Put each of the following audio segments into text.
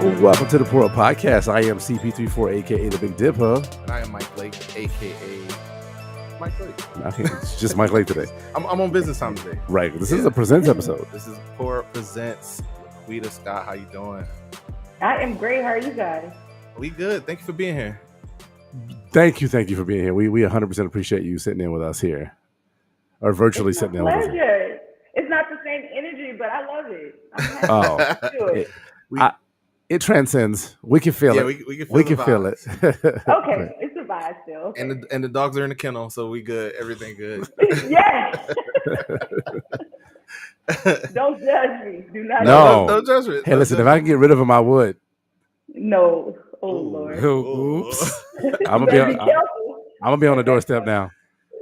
Welcome to the Puro Podcast. I am CP34, aka the Big Dipper. And I am Mike Lake, aka Mike Lake. It's just Mike Lake today. I'm on business time today. Right. This is a Presents episode. This is Puro Presents. Laquita Scott, how you doing? I am great. How are you guys? We good. Thank you for being here. Thank you for being here. We 100% appreciate you sitting in with us here, or virtually sitting in with us. Pleasure. It's not the same energy, but I love it. I'm happy to do it. It transcends. We can feel it. We can feel it. Okay, it's a vibe still. Okay. And the dogs are in the kennel, so we good. Everything good. Yes. Don't judge me. Do not. No. Don't judge me. Hey, listen. If I can get rid of them, I would. No. Oh Lord. Oops. I'm gonna be on the doorstep now.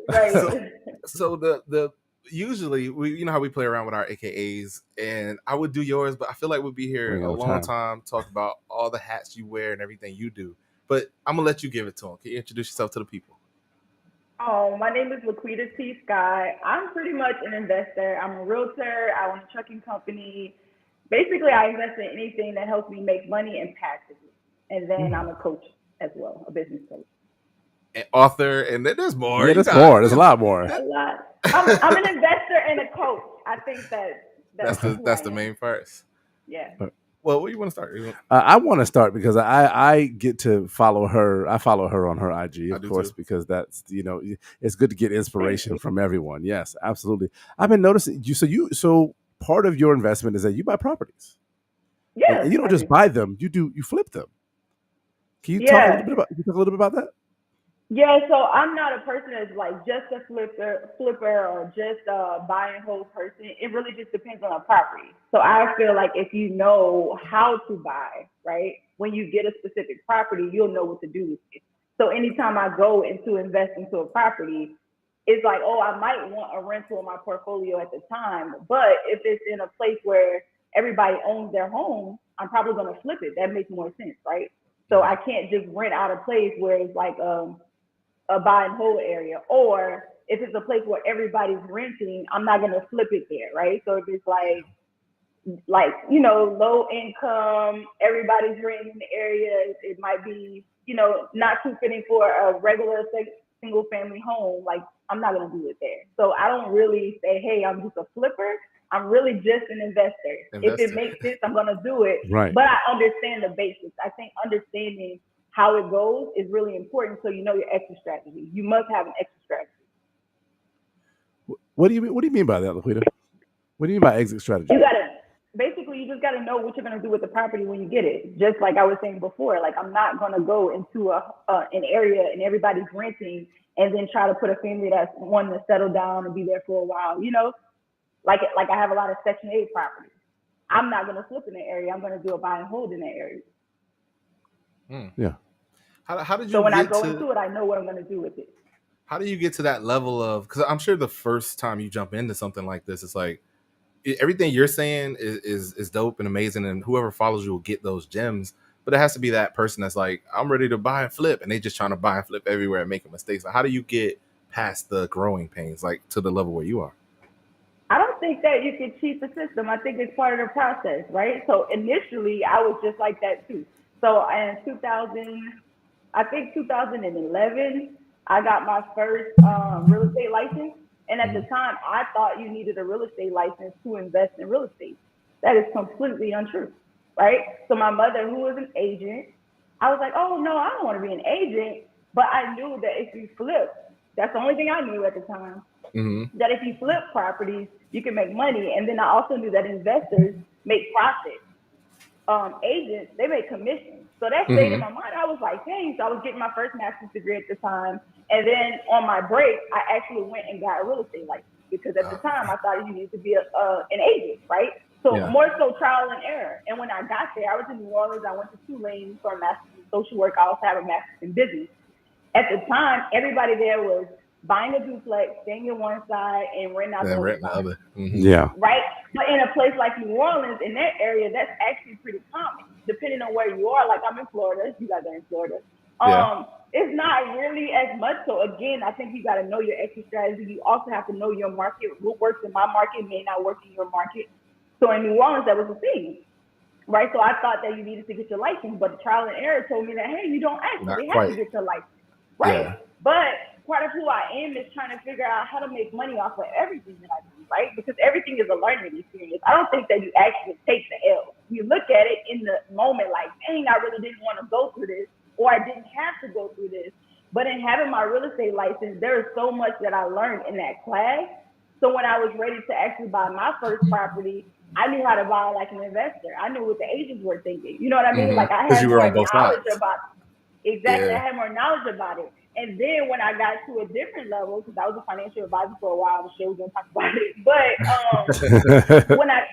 Right. So the usually we how we play around with our AKAs, and I would do yours, but I feel like we'll be here a long time talk about all the hats you wear and everything you do. But I'm gonna let you give it to them. Can you introduce yourself to the people? Oh, my name is Laquita T Scott. I'm pretty much an investor. I'm a realtor. I own a trucking company. Basically, I invest in anything that helps me make money and passively. And then I'm a coach as well, a business coach. An author, and there's more. Yeah, there's more. There's a lot more. A lot. I'm an investor and a coach. I think that's the main first. Yeah. Well, where you want to start? I want to start because I get to follow her. I follow her on her IG, of course, too. Because that's it's good to get inspiration from everyone. Yes, absolutely. I've been noticing you. So part of your investment is that you buy properties. Yeah. And you don't just buy them. You flip them. Can you talk a little bit about that? Yeah, so I'm not a person that's like just a flipper or just a buy and hold person. It really just depends on a property. So I feel like if you know how to buy, right, when you get a specific property, you'll know what to do with it. So anytime I go into invest into a property, it's like, oh, I might want a rental in my portfolio at the time. But if it's in a place where everybody owns their home, I'm probably going to flip it. That makes more sense, right? So I can't just rent out a place where it's like a buy and hold area, or if it's a place where everybody's renting, I'm not gonna flip it there, right? So if it's like low income, everybody's renting in the area, it might be not too fitting for a regular single family home. Like I'm not gonna do it there. So I don't really say, hey, I'm just a flipper. I'm really just an investor. If it makes sense, I'm gonna do it. Right. But I understand the basics. I think understanding how it goes is really important, so you know your exit strategy. You must have an exit strategy. What do you mean by that, Laquita? What do you mean by exit strategy? You just gotta know what you're gonna do with the property when you get it. Just like I was saying before, like I'm not gonna go into an area and everybody's renting and then try to put a family that's wanting to settle down and be there for a while. Like I have a lot of Section 8 properties. I'm not gonna flip in the area. I'm gonna do a buy and hold in that area. Yeah. How did you? So when I go into it, I know what I'm going to do with it. How do you get to that level of? Because I'm sure the first time you jump into something like this, it's like everything you're saying is dope and amazing, and whoever follows you will get those gems. But it has to be that person that's like, I'm ready to buy and flip, and they just trying to buy and flip everywhere and making mistakes. Like, how do you get past the growing pains, like to the level where you are? I don't think that you can cheat the system. I think it's part of the process, right? So initially, I was just like that too. So in 2011, I got my first real estate license. And at the time, I thought you needed a real estate license to invest in real estate. That is completely untrue, right? So my mother, who was an agent, I was like, oh, no, I don't want to be an agent. But I knew that if you flip, that's the only thing I knew at the time, that if you flip properties, you can make money. And then I also knew that investors make profit. Agents, they make commissions. So that stayed in my mind. I was like, hey, so I was getting my first master's degree at the time. And then on my break, I actually went and got a real estate license because at the time I thought you needed to be an agent, right? So more so trial and error. And when I got there, I was in New Orleans. I went to Tulane for a master's in social work. I also have a master's in business. At the time, everybody there was buying a duplex, staying in one side, and renting out the other. Yeah. Right? But in a place like New Orleans, in that area, that's actually pretty common, depending on where you are. Like I'm in Florida. You guys are in Florida. It's not really as much. So again, I think you got to know your exit strategy. You also have to know your market. What works in my market may not work in your market. So in New Orleans, that was the thing. right? So I thought that you needed to get your license, but the trial and error told me that, hey, you don't Not actually have to quite. get your license, right? Yeah. But part of who I am is trying to figure out how to make money off of everything that I do, right? Because everything is a learning experience. I don't think that you actually take the L. You look at it in the moment like, dang, I really didn't want to go through this, or I didn't have to go through this. But in having my real estate license, there is so much that I learned in that class. So when I was ready to actually buy my first property, I knew how to buy like an investor. I knew what the agents were thinking. You know what I mean? Like I Because had you were more on both knowledge sides. about exactly. I Yeah. had more knowledge about it. And then when I got to a different level, because I was a financial advisor for a while, I'm sure we're gonna talk about it. But when I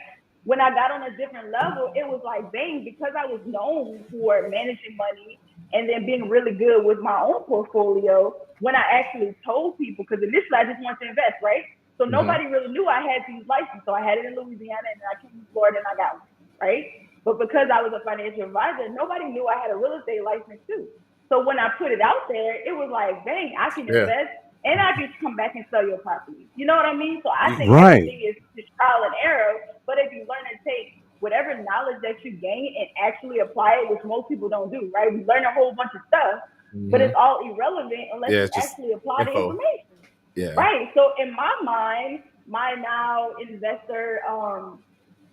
when I got on a different level, it was like, dang, because I was known for managing money and then being really good with my own portfolio. When I actually told people, because initially I just wanted to invest, right? So nobody really knew I had these licenses. So I had it in Louisiana, and then I came to Florida and I got one, right? But because I was a financial advisor, nobody knew I had a real estate license too. So when I put it out there, it was like, dang, I can Yeah. invest and I can come back and sell your property. You know what I mean? So I think Right. everything is just trial and error. But if you learn to take whatever knowledge that you gain and actually apply it, which most people don't do, right? We learn a whole bunch of stuff, but it's all irrelevant unless Yeah. you It's just actually apply the info. information. Yeah. Right. So in my mind, my now investor,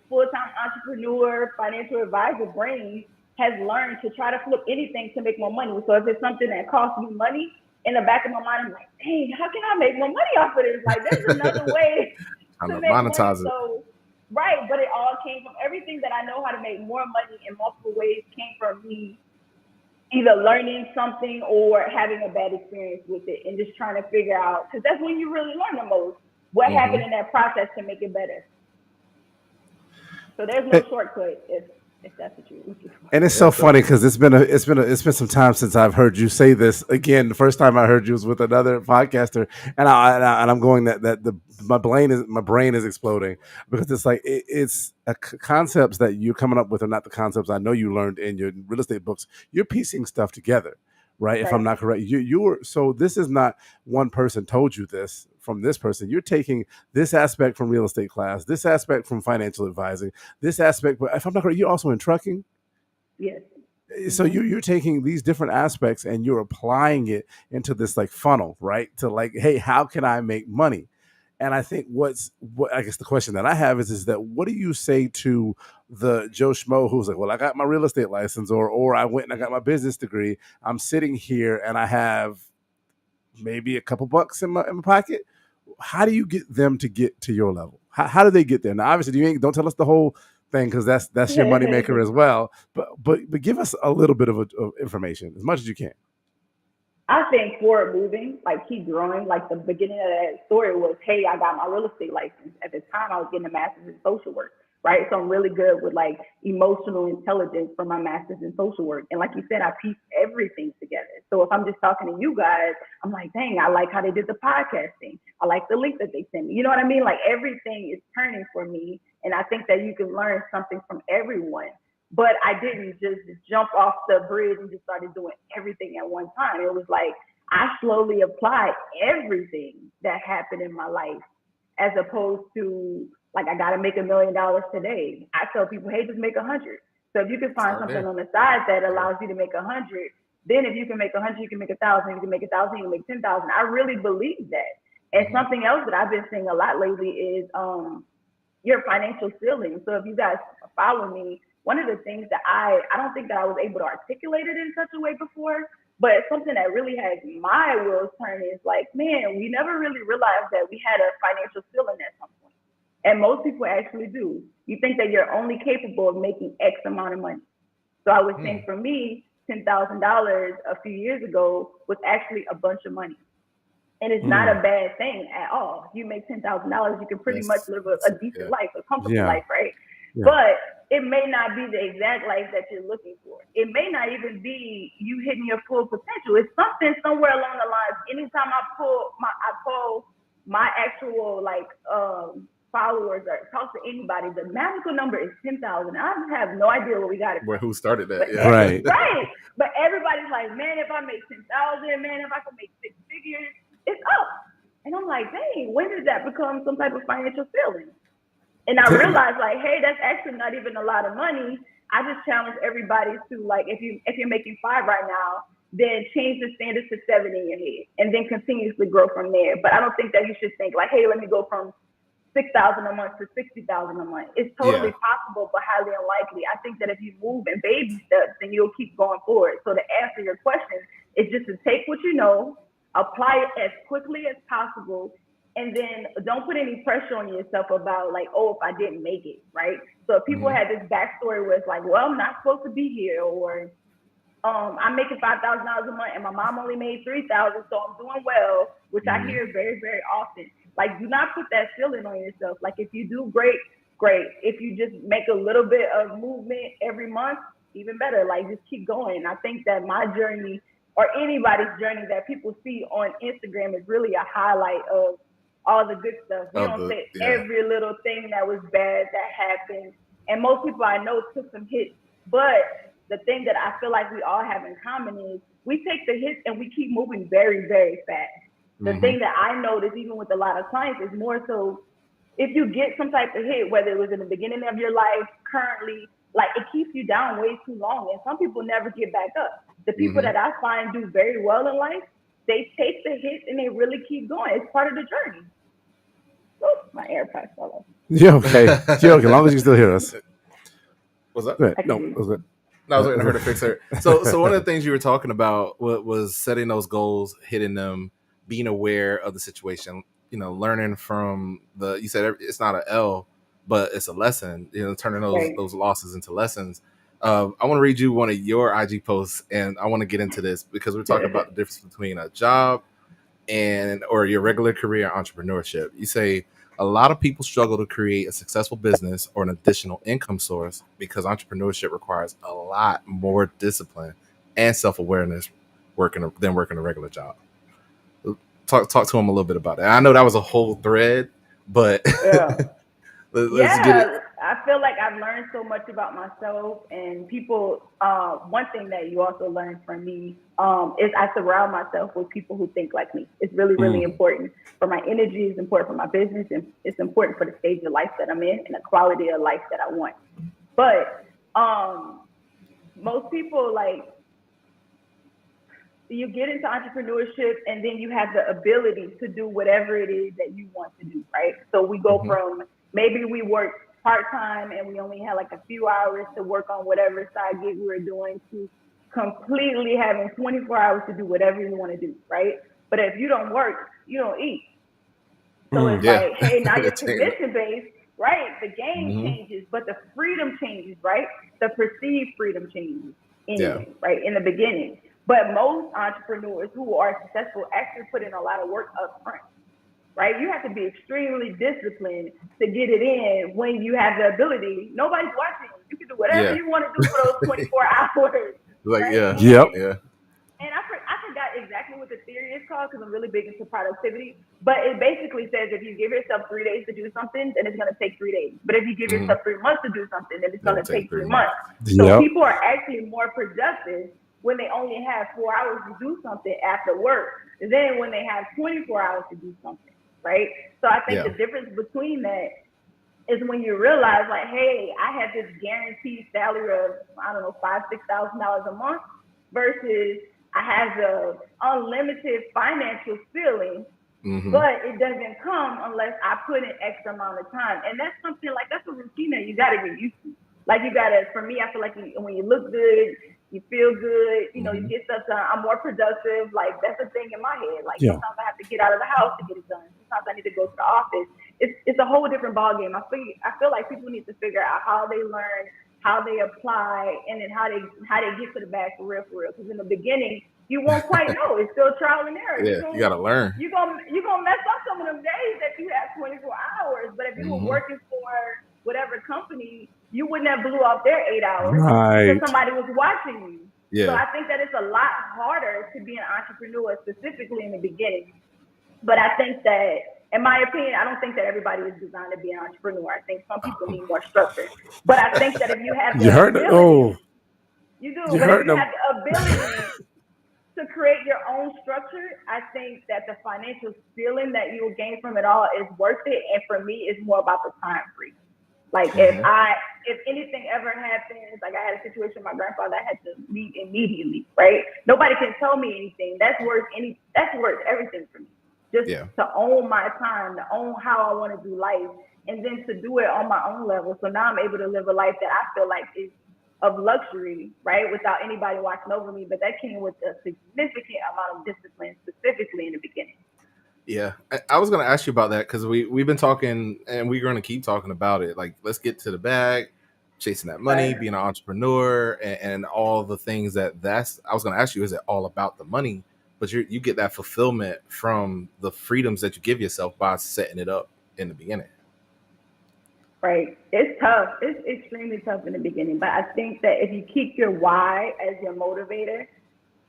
full-time entrepreneur, financial advisor brain has learned to try to flip anything to make more money. So if it's something that costs me money, in the back of my mind, I'm like, dang, how can I make more money off of this? Like, there's another way I'm to gonna make money. monetize it. So, right, but it all came from everything that I know how to make more money in multiple ways came from me either learning something or having a bad experience with it and just trying to figure out, because that's when you really learn the most, what happened in that process to make it better. So there's no shortcut if that's what you're looking for. And it's so funny because it's been some time since I've heard you say this. Again, the first time I heard you was with another podcaster, and I'm going that my brain is exploding because it's like it's concepts that you're coming up with are not the concepts I know you learned in your real estate books. You're piecing stuff together, right? If I'm not correct, you were so this is not one person told you this from this person. You're taking this aspect from real estate class, this aspect from financial advising, this aspect. But if I'm not correct, you're also in trucking. Yes. So you're taking these different aspects and you're applying it into this like funnel, right? To like, hey, how can I make money? And I think what I guess the question that I have is that what do you say to the Joe Schmo who's like, well, I got my real estate license, or I went and I got my business degree. I'm sitting here and I have maybe a couple bucks in my pocket. How do you get them to get to your level? How do they get there? Now, obviously, don't tell us the whole thing because that's your moneymaker as well. But give us a little bit of information, as much as you can. I think forward moving, like keep growing. Like the beginning of that story was, hey, I got my real estate license. At the time, I was getting a master's in social work, right? So I'm really good with like emotional intelligence for my master's in social work. And like you said, I piece everything together. So if I'm just talking to you guys, I'm like, dang, I like how they did the podcasting. I like the link that they sent me. You know what I mean? Like everything is turning for me. And I think that you can learn something from everyone. But I didn't just jump off the bridge and just started doing everything at one time. It was like I slowly applied everything that happened in my life as opposed to like I gotta make $1,000,000 today. I tell people, hey, just make 100. So if you can find something on the side that allows you to make 100, then if you can make 100, you can make 1,000. You can make 1,000, you can make 10,000. I really believe that. And something else that I've been seeing a lot lately is your financial ceiling. So if you guys follow me, one of the things that I don't think that I was able to articulate it in such a way before, but something that really has my wheels turning is like, man, we never really realized that we had a financial ceiling at some point. And most people actually do. You think that you're only capable of making X amount of money. So I was saying for me, $10,000 a few years ago was actually a bunch of money. And it's not a bad thing at all. If you make $10,000, you can pretty much live a decent life, a comfortable life, right? Yeah. But it may not be the exact life that you're looking for. It may not even be you hitting your full potential. It's something somewhere along the lines. Anytime I pull my actual followers or talk to anybody, the magical number is 10,000. I have no idea where we got it from. Who started that? Yeah. Right. But everybody's like, man, if I make 10,000, man, if I can make 6 figures, it's up. And I'm like, dang, when did that become some type of financial ceiling? And I realized, like, hey, that's actually not even a lot of money I just challenge everybody to, like, if you're making 5 right now, then change the standards to 7 in your head, and then continuously grow from there. But I don't think that you should think like, hey, let me go from 6,000 a month to 60,000 a month. It's totally possible, but highly unlikely. I think that if you move in baby steps, then you'll keep going forward. So to answer your question, it's just to take what you know, apply it as quickly as possible, and then don't put any pressure on yourself about like, oh, if I didn't make it, right? So if people had this backstory where it's like, well, I'm not supposed to be here, or I'm making $5,000 a month and my mom only made 3,000, so I'm doing well, which I hear very, very often. Like, do not put that ceiling on yourself. Like, if you do great, great. If you just make a little bit of movement every month, even better. Like, just keep going. I think that my journey, or anybody's journey that people see on Instagram, is really a highlight of all the good stuff. We don't say every little thing that was bad that happened. And most people I know took some hits, but the thing that I feel like we all have in common is we take the hits and we keep moving very, very fast. The thing that I notice, even with a lot of clients, is more so if you get some type of hit, whether it was in the beginning of your life, currently, like, it keeps you down way too long. And some people never get back up. The people that I find do very well in life, they take the hits and they really keep going. It's part of the journey. Oh, my AirPods fell off. Yeah, okay. Yeah, okay. As long as you still hear us. What's that? No, it was good. No, I was waiting for her to fix her. So one of the things you were talking about was setting those goals, hitting them, being aware of the situation, learning from you said it's not an L, but it's a lesson, turning those losses into lessons. I want to read you one of your IG posts, and I want to get into this because we're talking about the difference between a job or your regular career entrepreneurship. You say, a lot of people struggle to create a successful business or an additional income source because entrepreneurship requires a lot more discipline and self-awareness than working a regular job. Talk to them a little bit about it. I know that was a whole thread, but let's get it. I feel like I've learned so much about myself and people. One thing that you also learn from me is I surround myself with people who think like me. It's really, really important for my energy. It's important for my business, and it's important for the stage of life that I'm in and the quality of life that I want. But most people, like, you get into entrepreneurship and then you have the ability to do whatever it is that you want to do, right? So we go from, maybe we work part-time and we only had like a few hours to work on whatever side gig we were doing, to completely having 24 hours to do whatever you want to do, right? But if you don't work, you don't eat. So it's like, hey, now you're commission-based, right? The game changes, but the freedom changes, right? The perceived freedom changes anyway, right? In the beginning. But most entrepreneurs who are successful actually put in a lot of work up front, right? You have to be extremely disciplined to get it in when you have the ability. Nobody's watching. You can do whatever you want to do for those 24 hours. Like, right? And I forgot exactly what the theory is called because I'm really big into productivity. But it basically says if you give yourself 3 days to do something, then it's going to take 3 days. But if you give yourself 3 months to do something, then it's going to take 3 months. So people are actually more productive when they only have 4 hours to do something after work than when they have 24 hours to do something, right? So I think the difference between that is when you realize, like, hey, I have this guaranteed salary of, I don't know, $5,000-$6,000 a month versus I have the unlimited financial ceiling, but it doesn't come unless I put in X amount of time. And that's something like, that's a routine that you got to get used to. Like, you got to, for me, I feel like when you look good, you feel good, you get stuff done. I'm more productive. Like, that's the thing in my head. Like, sometimes I have to get out of the house to get it done. Sometimes I need to go to the office. It's a whole different ballgame. I feel like people need to figure out how they learn, how they apply, and then how they get to the bag for real. Because in the beginning, you won't quite know. It's still trial and error. Yeah, you got to learn. You're gonna mess up some of them days that you have 24 hours. But if you were working for whatever company, you wouldn't have blew off their 8 hours because somebody was watching you. Yeah. So I think that it's a lot harder to be an entrepreneur, specifically in the beginning. But I think that, in my opinion, I don't think that everybody is designed to be an entrepreneur. I think some people need more structure. But I think that if you have the ability, you do. But if you have the ability to create your own structure, I think that the financial feeling that you will gain from it all is worth it. And for me, it's more about the time free. Like if anything ever happens, like I had a situation with my grandfather, I had to leave immediately, right? Nobody can tell me anything. That's worth everything for me. Just to own my time, to own how I want to do life, and then to do it on my own level. So now I'm able to live a life that I feel like is of luxury, right? Without anybody watching over me. But that came with a significant amount of discipline, specifically in the beginning. Yeah, I was going to ask you about that because we've been talking and we're going to keep talking about it. Like, let's get to the bag, chasing that money, being an entrepreneur, and all the things that's. I was going to ask you, is it all about the money? But you get that fulfillment from the freedoms that you give yourself by setting it up in the beginning. Right. It's tough. It's extremely tough in the beginning. But I think that if you keep your why as your motivator,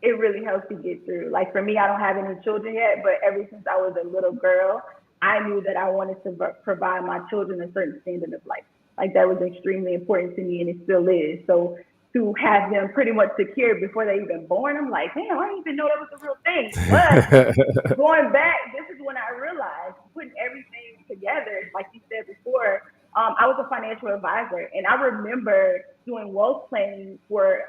it really helps you get through. Like for me, I don't have any children yet, but ever since I was a little girl, I knew that I wanted to provide my children a certain standard of life. Like that was extremely important to me, and it still is. So to have them pretty much secure before they even born, I'm like, damn, I didn't even know that was a real thing. But going back, this is when I realized putting everything together, like you said before. I was a financial advisor, and I remember doing wealth planning for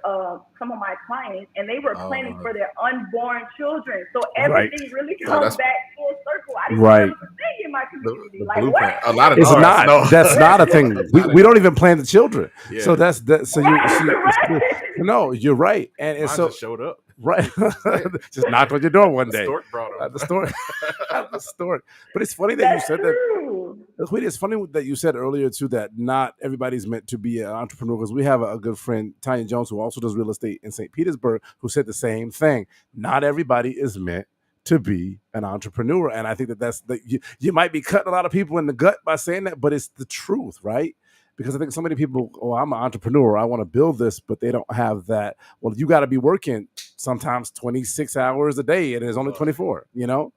some of my clients, and they were planning for their unborn children. So everything really comes back full circle. I didn't know that was a thing in my community. The like blueprint. what? A lot of it's not. No. That's not a thing. We don't even plan the children. Yeah. So that's that. So no, you're right. And so just showed up. Right, just knocked on your door one day. Stork brought him. The stork. But it's funny that you said that. It's funny that you said earlier too that not everybody's meant to be an entrepreneur, because we have a good friend, Tanya Jones, who also does real estate in St. Petersburg, who said the same thing. Not everybody is meant to be an entrepreneur, and I think that's you might be cutting a lot of people in the gut by saying that, but it's the truth, right? Because I think so many people, I'm an entrepreneur, I want to build this, but they don't have that. Well, you got to be working sometimes 26 hours a day, and it's only 24, you know?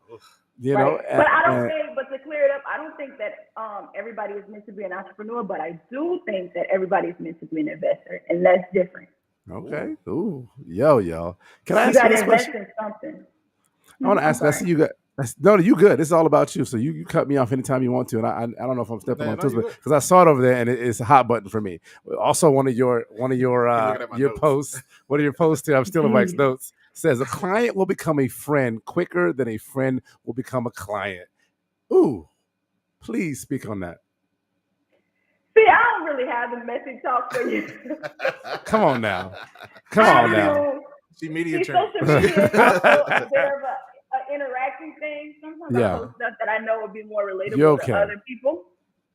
But I don't think, but to clear it up, I don't think that everybody is meant to be an entrepreneur, but I do think that everybody is meant to be an investor, and that's different. Okay. Ooh, yo. Can I ask you this question? In something. I want to ask. I see you got. No, you good. It's all about you. So you cut me off anytime you want to, and I don't know if I'm stepping on toes, because I saw it over there and it's a hot button for me. Also, one of your posts. One of your posts here. I'm still in Mike's notes. Says a client will become a friend quicker than a friend will become a client. Ooh, please speak on that. See, I don't really have the message talk for you. Come on now. See, media social media is also a bit of an interacting thing. Sometimes I post stuff that I know would be more relatable to other people,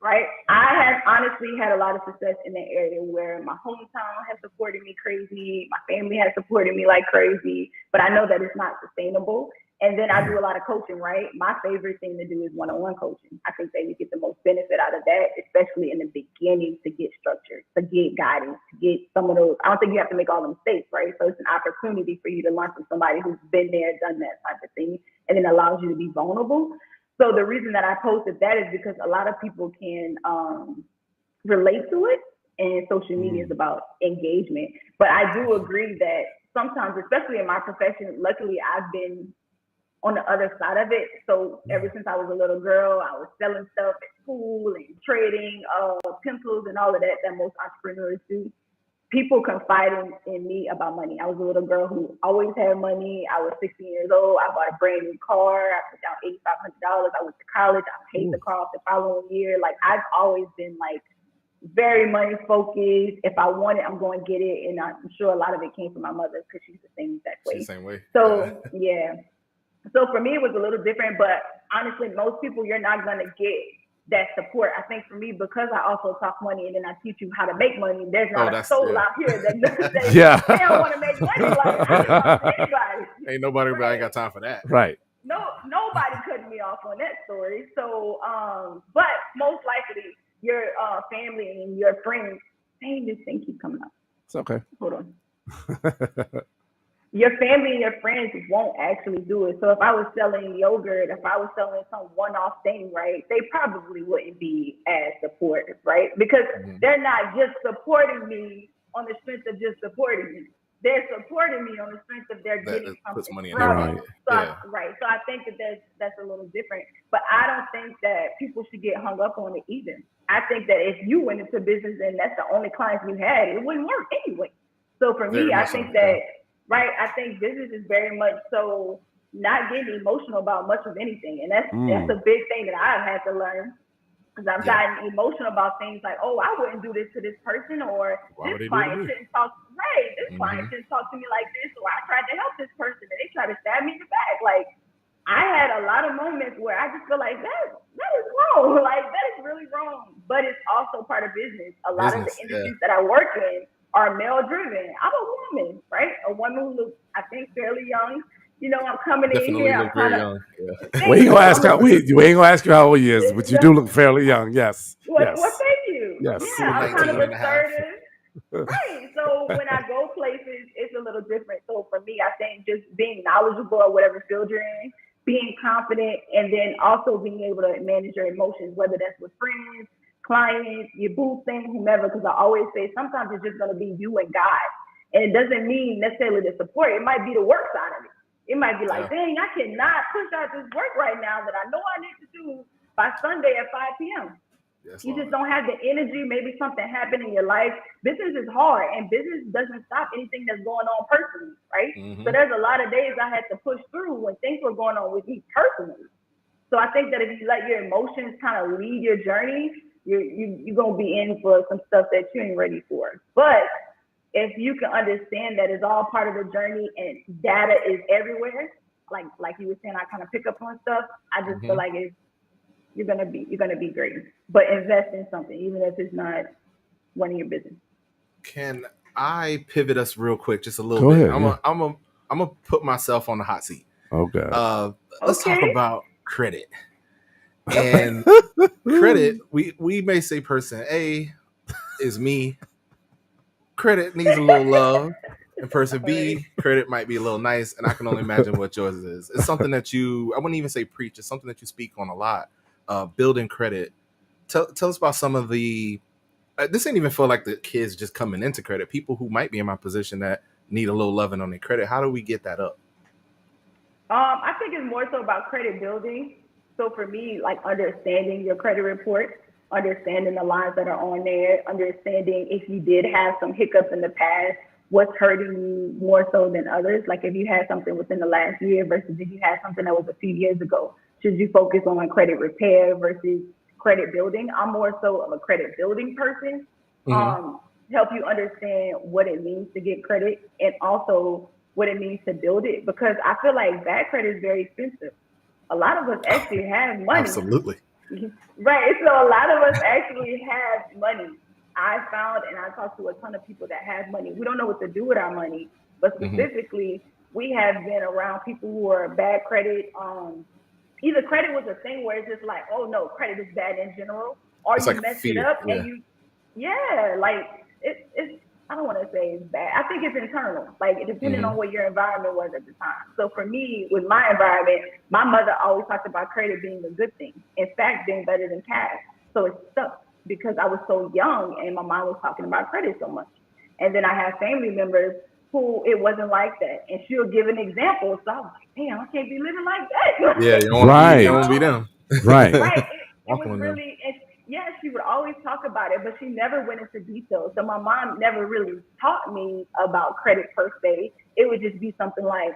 right? I have honestly had a lot of success in that area where my hometown has supported me crazy, my family has supported me like crazy, but I know that it's not sustainable. And then I do a lot of coaching, right? My favorite thing to do is one-on-one coaching. I think that you get the most benefit out of that, especially in the beginning, to get structured, to get guidance, to get some of those. I don't think you have to make all the mistakes, right? So it's an opportunity for you to learn from somebody who's been there, done that type of thing, and then allows you to be vulnerable. So the reason that I posted that is because a lot of people can relate to it, and social media is about engagement. But I do agree that sometimes, especially in my profession, luckily I've been on the other side of it. So ever since I was a little girl, I was selling stuff at school and trading pencils and all of that most entrepreneurs do. People confiding in me about money. I was a little girl who always had money. I was 16 years old. I bought a brand new car. I put down $8,500. I went to college. I paid the car off the following year. Like, I've always been like very money focused. If I want it, I'm going to get it. And I'm sure a lot of it came from my mother, because she's the same exact way. She's the same way. So yeah. So for me, it was a little different, but honestly, most people, you're not going to get that support. I think for me, because I also talk money and then I teach you how to make money, there's not a soul out here that they don't want to make money. Like, I can talk to anybody. Ain't nobody, right? Ain't got time for that. Right. No, nobody cut me off on that story. So, but most likely your family and your friends, dang, this thing keeps coming up. It's okay. Hold on. Your family and your friends won't actually do it. So if I was selling yogurt, if I was selling some one-off thing, right, they probably wouldn't be as supportive, right? Because they're not just supporting me on the strength of just supporting me. they're supporting me on the strength of they're getting something money from right. it. So so I think that that's a little different. But I don't think that people should get hung up on it either. I think that if you went into business and that's the only clients you had, it wouldn't work anyway. So for me, I think that I think business is very much so not getting emotional about much of anything, and that's a big thing that I've had to learn. Because I've gotten emotional about things like, oh, I wouldn't do this to this person, or this client shouldn't talk. Right, this client shouldn't talk to me like this, or I tried to help this person and they tried to stab me in the back. Like, I had a lot of moments where I just feel like that is wrong. Like, that is really wrong. But it's also part of business. A lot of the industries that I work in are male driven. I'm a woman, right? A woman who looks, I think, fairly young. You know, I'm coming in here. I'm very young. We ain't gonna ask you how old he is, but you do look fairly young. Yes. Well, thank you. Yes. Yeah, I'm kind of assertive. Right. So when I go places, it's a little different. So for me, I think just being knowledgeable of whatever field you're in, being confident, and then also being able to manage your emotions, whether that's with friends, clients, your boo thing, whomever. Because I always say sometimes it's just going to be you and God. And it doesn't mean necessarily the support. It might be the work side of it. It might be like, dang, I cannot push out this work right now that I know I need to do by Sunday at 5 p.m. You just don't have the energy. Maybe something happened in your life. Business is hard, and business doesn't stop anything that's going on personally, right? So there's a lot of days I had to push through when things were going on with me personally. So I think that if you let your emotions kind of lead your journey, you're going to be in for some stuff that you ain't ready for. But if you can understand that it's all part of the journey and data is everywhere, like you were saying, I kind of pick up on stuff. I just feel like you're gonna be great. But invest in something, even if it's not one of your business. Can I pivot us real quick, just a little bit? I'm gonna put myself on the hot seat. Okay. Let's talk about credit. And credit, we may say person A is me. Credit needs a little love, and person B, credit might be a little nice, and I can only imagine what yours is. It's something that I wouldn't even say preach. It's something that you speak on a lot. Building credit. Tell us about some of the. This ain't even feel like the kids just coming into credit. People who might be in my position that need a little loving on their credit. How do we get that up? I think it's more so about credit building. So for me, like understanding your credit report, understanding the lines that are on there, understanding if you did have some hiccups in the past, what's hurting you more so than others. Like if you had something within the last year versus if you had something that was a few years ago, should you focus on credit repair versus credit building? I'm more so of a credit building person. Help you understand what it means to get credit and also what it means to build it, because I feel like bad credit is very expensive. A lot of us actually have money. Absolutely. Right. So a lot of us actually have money. I found, and I talked to a ton of people that have money. We don't know what to do with our money, but specifically, we have been around people who are bad credit. Either credit was a thing where it's just like, oh no, credit is bad in general, or it's you like mess it up and you, like it's. I don't want to say it's bad. I think it's internal, like depending on what your environment was at the time. So for me, with my environment, my mother always talked about credit being a good thing. In fact, being better than cash. So it stuck because I was so young and my mom was talking about credit so much. And then I have family members who it wasn't like that. And she'll give an example. So I was like, damn, I can't be living like that. Yeah, you don't want to be them. Right. Right. It was really, she would always talk about it, but she never went into detail. So my mom never really taught me about credit per se. It would just be something like,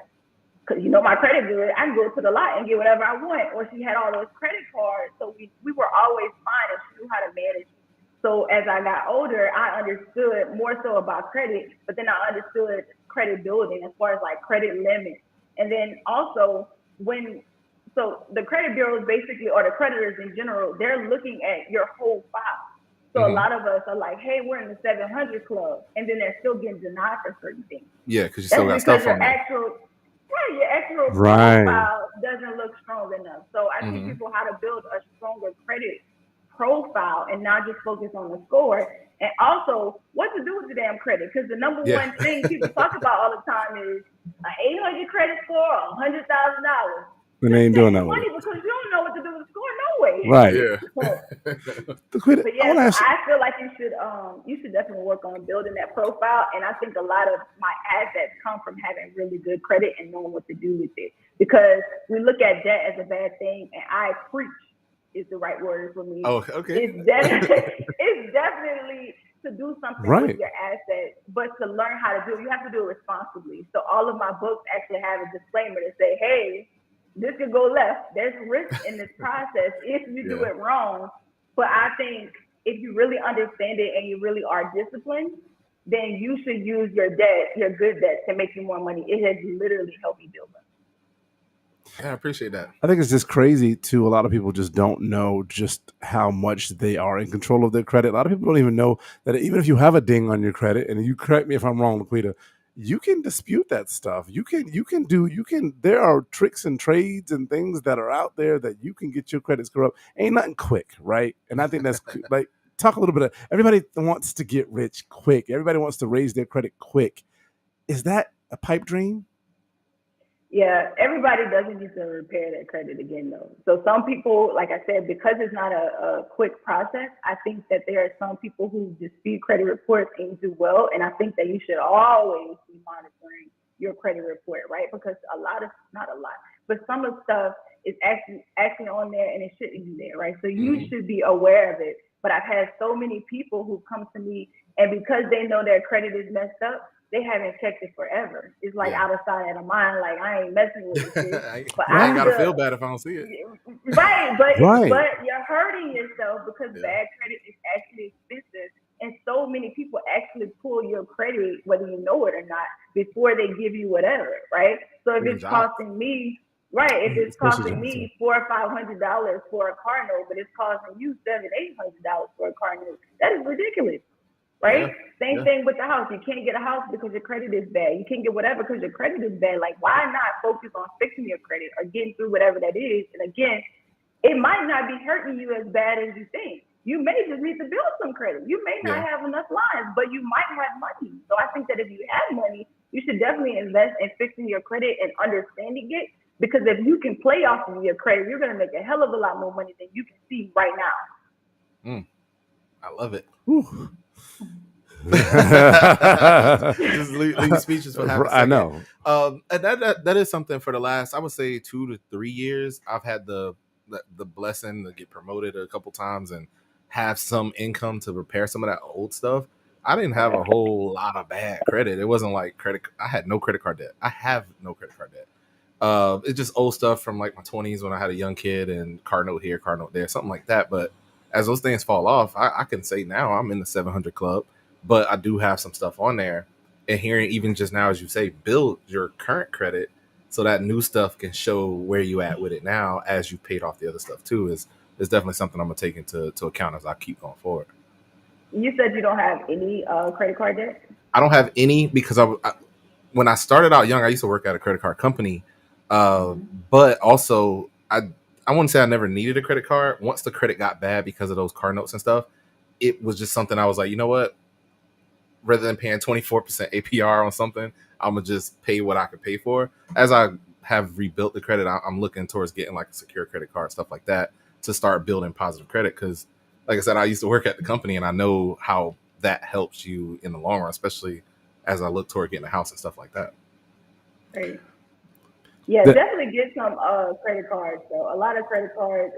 because my credit good, I can go to the lot and get whatever I want. Or she had all those credit cards. So we were always fine and she knew how to manage it. So as I got older, I understood more so about credit, but then I understood credit building as far as like credit limits. And then also so the credit bureaus basically, or the creditors in general, they're looking at your whole file. So a lot of us are like, hey, we're in the 700 club. And then they're still getting denied for certain things. Yeah, because you still got stuff on there. Your actual profile doesn't look strong enough. So I teach people how to build a stronger credit profile and not just focus on the score. And also what to do with the damn credit. Because the number one thing people talk about all the time is an 800 credit score or $100,000. And they ain't doing that money because you don't know what to do with the score no way. Right. Laquita, But I yeah, want to so ask you. I feel like you should definitely work on building that profile. And I think a lot of my assets come from having really good credit and knowing what to do with it. Because we look at debt as a bad thing, and I preach is the right word for me. Oh, okay. It's definitely to do something with Right. your assets, but to learn how to do it, you have to do it responsibly. So all of my books actually have a disclaimer to say, hey, this could go left. There's risk in this process if you do it wrong. But I think if you really understand it and you really are disciplined, then you should use your debt, your good debt, to make you more money. It has literally helped me build up. Yeah, I appreciate that. I think it's just crazy too. A lot of people just don't know just how much they are in control of their credit. A lot of people don't even know that even if you have a ding on your credit, and you correct me if I'm wrong, Laquita, you can dispute that stuff. There are tricks and trades and things that are out there that you can get your credit score up. Ain't nothing quick, right? And I think that's like, talk a little bit of, everybody wants to get rich quick. Everybody wants to raise their credit quick. Is that a pipe dream? Yeah, everybody doesn't need to repair their credit again, though. So some people, like I said, because it's not a quick process, I think that there are some people who dispute credit reports and do well. And I think that you should always be monitoring your credit report, right? Because not a lot, but some of the stuff is actually on there and it shouldn't be there, right? So you should be aware of it. But I've had so many people who come to me, and because they know their credit is messed up, they haven't checked it forever. It's like out of sight, out of mind. Like, I ain't messing with this. But I ain't gotta feel bad if I don't see it. Right, Right. but you're hurting yourself because bad credit is actually expensive. And so many people actually pull your credit, whether you know it or not, before they give you whatever, right? So if it's costing me, if it's costing me $400 or $500 for a car note, but it's costing you $700-800 for a car note, that is ridiculous. Right? Same thing with the house. You can't get a house because your credit is bad. You can't get whatever because your credit is bad. Like, why not focus on fixing your credit or getting through whatever that is? And again, it might not be hurting you as bad as you think. You may just need to build some credit. You may not have enough lines, but you might have money. So I think that if you have money, you should definitely invest in fixing your credit and understanding it. Because if you can play off of your credit, you're going to make a hell of a lot more money than you can see right now. I love it. Just leave speeches for half a second. I know. And that is something for the last, I would say, 2 to 3 years. I've had the blessing to get promoted a couple times and have some income to repair some of that old stuff. I didn't have a whole lot of bad credit. It wasn't like I had no credit card debt. I have no credit card debt. It's just old stuff from like my 20s when I had a young kid and car note here, car note there, something like that. But as those things fall off, I can say now I'm in the 700 club, but I do have some stuff on there. And hearing even just now, as you say, build your current credit so that new stuff can show where you at with it now as you paid off the other stuff too is definitely something I'm going to take into account as I keep going forward. You said you don't have any credit card debt? I don't have any because when I started out young, I used to work at a credit card company. But also I wouldn't say I never needed a credit card. Once the credit got bad because of those car notes and stuff, it was just something I was like, you know what? Rather than paying 24% APR on something, I'm going to just pay what I could pay for. As I have rebuilt the credit, I'm looking towards getting like a secure credit card, stuff like that, to start building positive credit. Because like I said, I used to work at the company and I know how that helps you in the long run, especially as I look toward getting a house and stuff like that. Right. Yeah, definitely get some credit cards. So a lot of credit cards,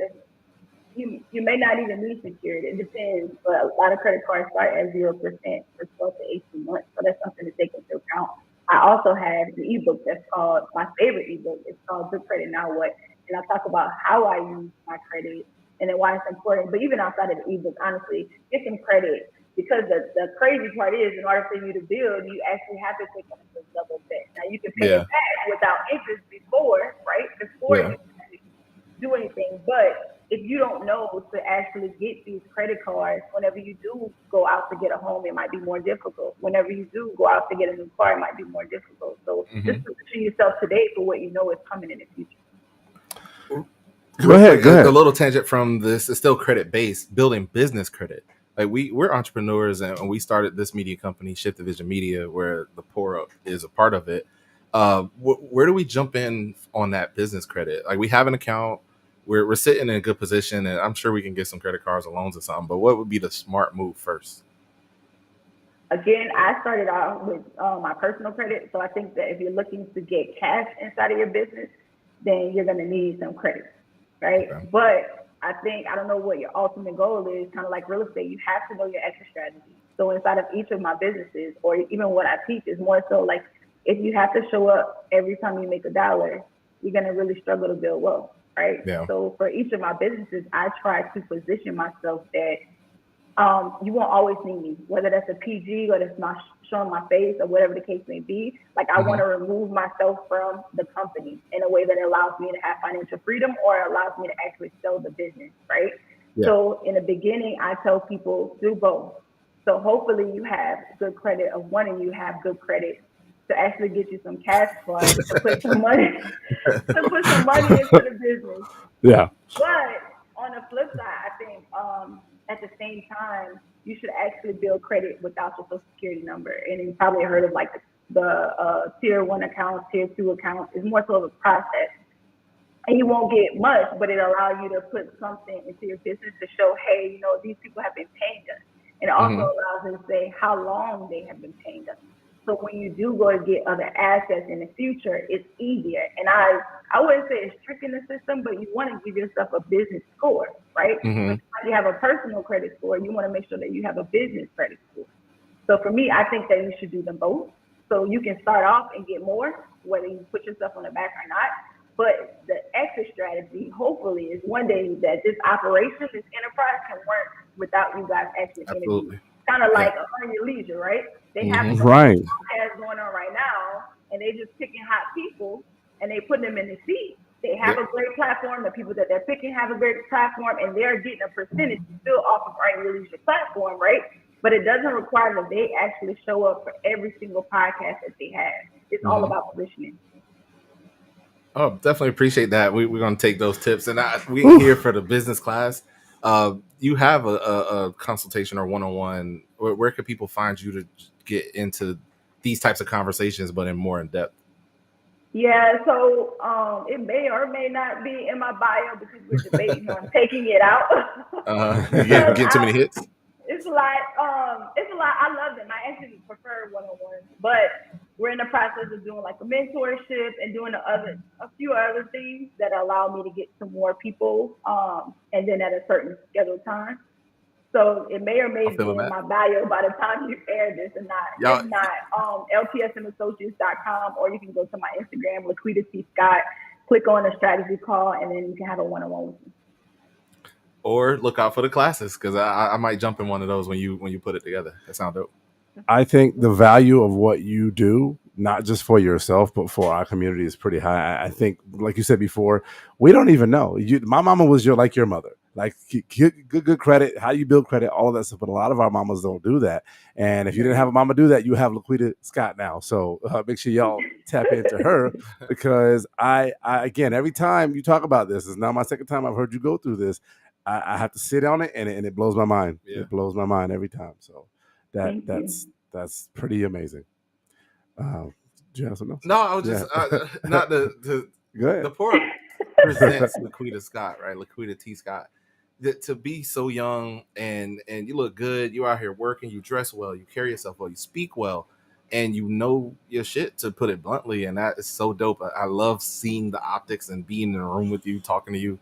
you may not even need secured. It depends, but a lot of credit cards start at 0% for 12 to 18 months. So that's something to take into account. I also have an ebook that's called, my favorite ebook. It's called Good Credit Now What? And I talk about how I use my credit and then why it's important. But even outside of the ebook, honestly, get some credit. Because the crazy part is, in order for you to build, you actually have to take on a double debt. Now, you can pay it back without interest before, right? Before you do anything. But if you don't know to actually get these credit cards, whenever you do go out to get a home, it might be more difficult. Whenever you do go out to get a new car, it might be more difficult. So just position yourself today for what you know is coming in the future. Go ahead. A little tangent from this. It's still credit based, building business credit. Like we're entrepreneurs and we started this media company, Shift Division Media, where the Pour Up is a part of it. Where do we jump in on that business credit? Like we have an account, we're sitting in a good position, and I'm sure we can get some credit cards or loans or something. But what would be the smart move first? Again, I started out with my personal credit, so I think that if you're looking to get cash inside of your business, then you're going to need some credit, right? Okay. But I think, I don't know what your ultimate goal is, kind of like real estate, you have to know your exit strategy. So inside of each of my businesses, or even what I teach, is more so like if you have to show up every time you make $1, you're going to really struggle to build wealth, right? Yeah. So for each of my businesses, I try to position myself that you won't always need me, whether that's a PG or that's not showing my face or whatever the case may be. Like I want to remove myself from the company in a way that allows me to have financial freedom or allows me to actually sell the business, right? Yeah. So in the beginning, I tell people do both. So hopefully you have good credit, or one of you have good credit to actually get you some cash flow to put some money into the business. Yeah. But on the flip side, I think at the same time, you should actually build credit without your social security number. And you probably heard of like the tier 1 accounts, tier 2 accounts. It's more so of a process. And you won't get much, but it allows you to put something into your business to show, hey, you know, these people have been paying us. And it also allows them to say how long they have been paying us. So when you do go to get other assets in the future, it's easier. And I wouldn't say it's tricking the system, but you want to give yourself a business score, right? So if you have a personal credit score, you want to make sure that you have a business credit score. So for me, I think that you should do them both. So you can start off and get more, whether you put yourself on the back or not. But the exit strategy, hopefully, is one day that this operation, this enterprise can work without you guys actually interviewing. Kind of like on your leisure, right? They have right podcasts going on right now, and they just picking hot people and they putting them in the seat. They have a great platform. The people that they're picking have a great platform, and they're getting a percentage still off of our leisure platform, right? But it doesn't require that they actually show up for every single podcast that they have. It's all about positioning. Oh, definitely appreciate that. We're going to take those tips, and we're here for the business class. You have a consultation or one-on-one. Where can people find you to get into these types of conversations, but in more in depth? Yeah, so it may or may not be in my bio because we're debating on taking it out. Get too many hits. It's a lot. I love them. I actually prefer one-on-ones, but we're in the process of doing like a mentorship and doing a few other things that allow me to get to more people, and then at a certain scheduled time. So it may or may be in my bio by the time you air this and not. If not, ltsmassociates.com, or you can go to my Instagram, Laquita T Scott, click on a strategy call, and then you can have a one-on-one with me. Or look out for the classes, because I might jump in one of those when you put it together. That sounds dope. I think the value of what you do, not just for yourself, but for our community, is pretty high. I think, like you said before, we don't even know. My mama was your mother. Like good credit, how you build credit, all of that stuff. But a lot of our mamas don't do that. And if you didn't have a mama do that, you have Laquita Scott now. So make sure y'all tap into her, because I again, every time you talk about this, it's now my second time I've heard you go through this. I have to sit on it, and it blows my mind. Yeah. It blows my mind every time. So that's pretty amazing. Do you have something else? No, I was just not the poor presents Laquita Scott, right? Laquita T Scott. To be so young and you look good, you out here working, you dress well, you carry yourself well, you speak well, and you know your shit, to put it bluntly, and that is so dope. I love seeing the optics and being in a room with you, talking to you.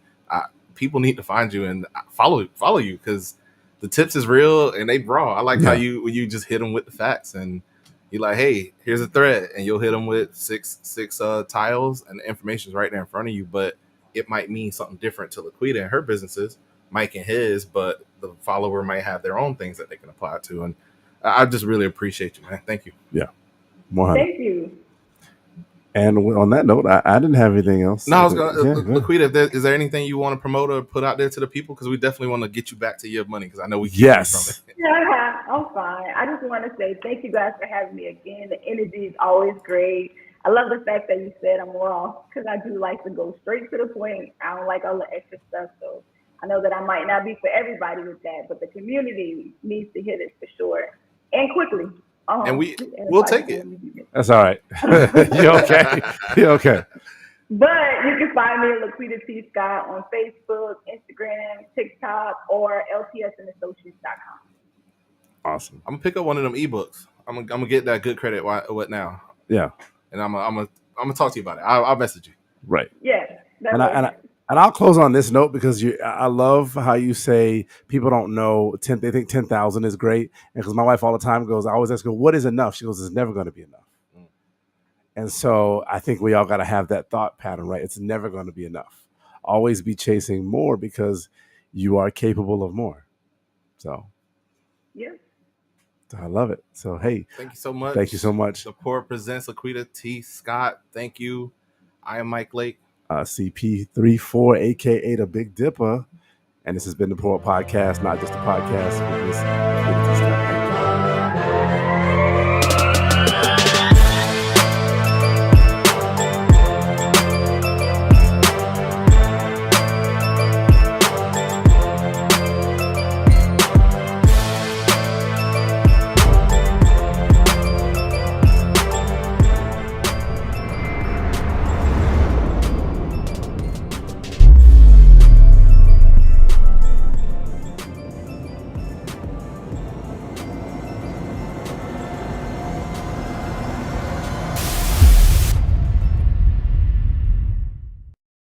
People need to find you and follow you, because the tips is real and they raw. I like how you just hit them with the facts, and you're like, hey, here's a thread, and you'll hit them with six tiles, and the information's right there in front of you. But it might mean something different to Laquita and her businesses, Mike and his, but the follower might have their own things that they can apply to. And I just really appreciate you, man. Thank you. Yeah. Thank you. And on that note, I didn't have anything else. No, I was going to, Laquita, is there anything you want to promote or put out there to the people? Because we definitely want to get you back to your money, because I know we keep you from it. Yeah, I'm fine. I just want to say thank you guys for having me again. The energy is always great. I love the fact that you said I'm raw, because I do like to go straight to the point. I don't like all the extra stuff. So I know that I might not be for everybody with that, but the community needs to hear this for sure, and quickly. And we'll take it. That's all right. You okay? You okay? But you can find me at Laquita T Scott on Facebook, Instagram, TikTok, or ltsandassociates.com. Awesome. I'm gonna pick up one of them ebooks. I'm gonna get that good credit. What now? Yeah. And I'm gonna talk to you about it. I'll message you. Right. Yeah. And I'll close on this note because I love how you say people don't know they think 10,000 is great. And because my wife all the time goes, I always ask her, what is enough? She goes, it's never going to be enough. And so I think we all got to have that thought pattern, right? It's never going to be enough. Always be chasing more because you are capable of more. So, yeah. I love it. So, hey, thank you so much. Thank you so much. The Poor presents Laquita T Scott. Thank you. I am Mike Lake. CP34, aka the Big Dipper. And this has been the Poor Podcast, not just a podcast.